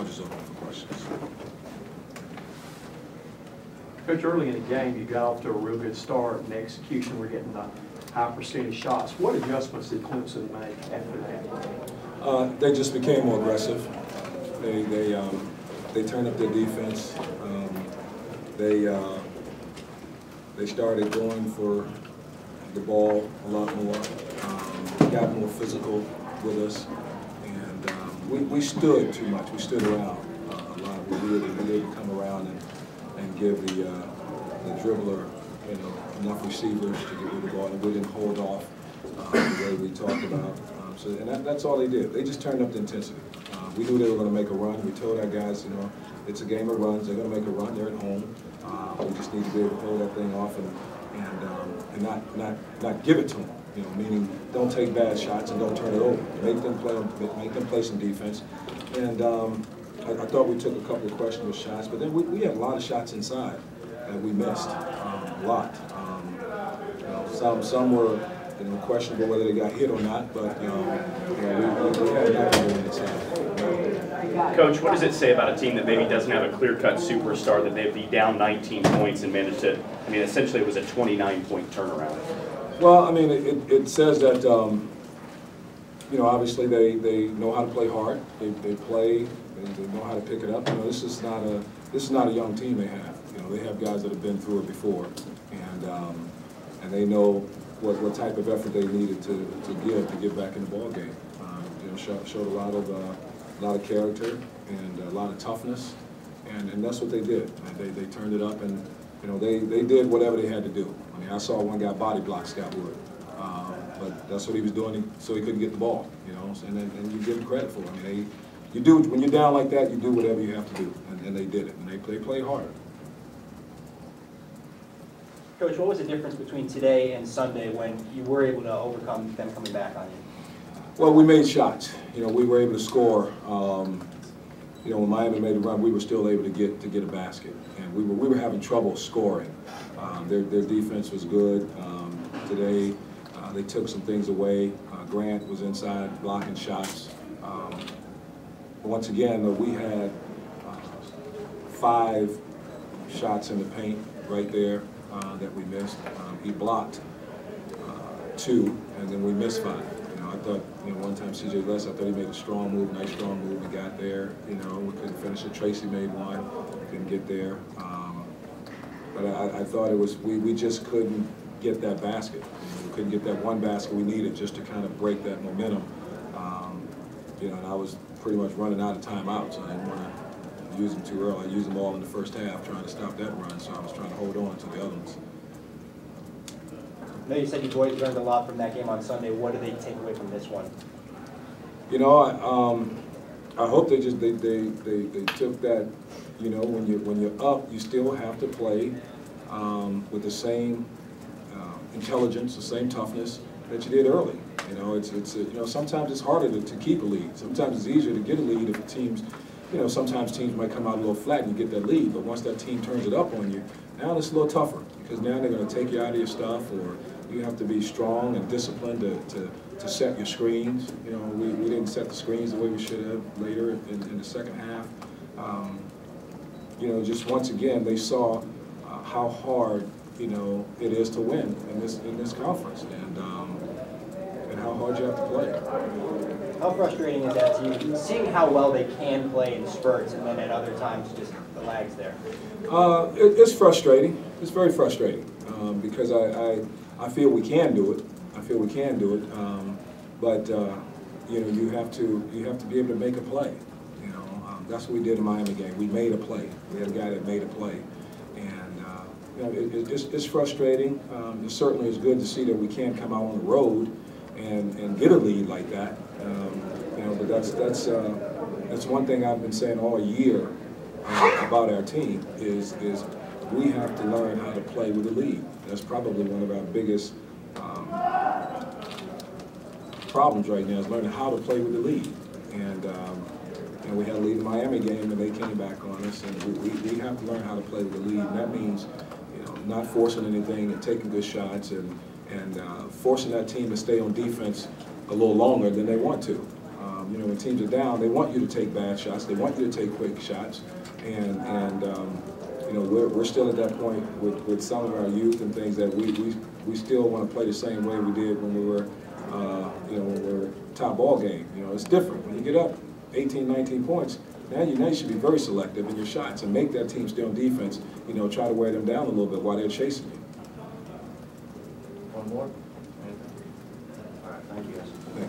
I'll just open for questions. Coach, early in the game, you got off to a real good start, and the execution, we're getting the high percentage shots. What adjustments did Clemson make after that? They just became more aggressive. They turned up their defense. They started going for the ball a lot more. Got more physical with us, and we stood too much. We stood around a lot. We didn't come around and give the dribbler, enough receivers to get rid of the ball, and we didn't hold off the way we talked about. And that's all they did. They just turned up the intensity. We knew they were going to make a run. We told our guys, it's a game of runs. They're going to make a run. They're at home. We just need to be able to hold that thing off and not give it to them. Meaning don't take bad shots and don't turn it over. Make them play some defense. And I thought we took a couple of questionable shots, but then we had a lot of shots inside that we missed. A lot. Some were questionable whether they got hit or not, but we had nothing to inside. Coach, what does it say about a team that maybe doesn't have a clear-cut superstar, that they'd be down 19 points and managed to, essentially it was a 29-point turnaround? Well, it says that, obviously they know how to play hard. They play, they know how to pick it up. This is not a young team they have. They have guys that have been through it before, and they know what type of effort they needed to give to get back in the ball game. Showed a lot of character and a lot of toughness, and that's what they did. They turned it up, and they did whatever they had to do. I saw one guy body block Scott Wood, but that's what he was doing so he couldn't get the ball. And you give him credit for it. You do when you're down like that, you do whatever you have to do, and they did it. And they played hard. Coach, what was the difference between today and Sunday when you were able to overcome them coming back on you? Well, we made shots. We were able to score. When Miami made a run, we were still able to get a basket, and we were having trouble scoring. Their defense was good. Today, they took some things away. Grant was inside blocking shots. Once again, though, we had 5 shots in the paint right there that we missed. He blocked 2, and then we missed 5. I thought, one time C.J. Less, I thought he made a strong move, nice strong move, and got there. We couldn't finish it. Tracy made one, couldn't get there. But I thought it was, we just couldn't get that basket. We couldn't get that one basket we needed just to kind of break that momentum. And I was pretty much running out of timeouts. I didn't want to use them too early. I used them all in the first half trying to stop that run, so I was trying to hold on to the other ones. I know you said you boys learned a lot from that game on Sunday. What do they take away from this one? I hope they took that. When you're up, you still have to play with the same intelligence, the same toughness that you did early. Sometimes it's harder to keep a lead. Sometimes it's easier to get a lead if the teams. Sometimes teams might come out a little flat and you get that lead, but once that team turns it up on you, now it's a little tougher because now they're going to take you out of your stuff, or you have to be strong and disciplined to set your screens. We didn't set the screens the way we should have later in the second half. Just once again, they saw how hard it is to win in this conference, and how hard you have to play. How frustrating is that to you, seeing how well they can play in spurts and then at other times just the lags there? It's frustrating. It's very frustrating because I feel we can do it. But you have to be able to make a play. That's what we did in the Miami game. We made a play. We had a guy that made a play, and it's frustrating. It certainly is good to see that we can come out on the road and get a lead like that. But that's one thing I've been saying all year about our team is we have to learn how to play with the lead. That's probably one of our biggest problems right now, is learning how to play with the lead. And we had a lead in the Miami game, and they came back on us, and we have to learn how to play with the lead. And that means not forcing anything and taking good shots and forcing that team to stay on defense a little longer than they want to. You know, when teams are down, they want you to take bad shots. They want you to take quick shots. And you know, we're still at that point with some of our youth and things that we still want to play the same way we did when we were, you know, when we were top ball game. You know, it's different. When you get up 18, 19 points, now you should be very selective in your shots and make that team stay on defense, you know, try to wear them down a little bit while they're chasing you. One more? All right, thank you guys. Yeah.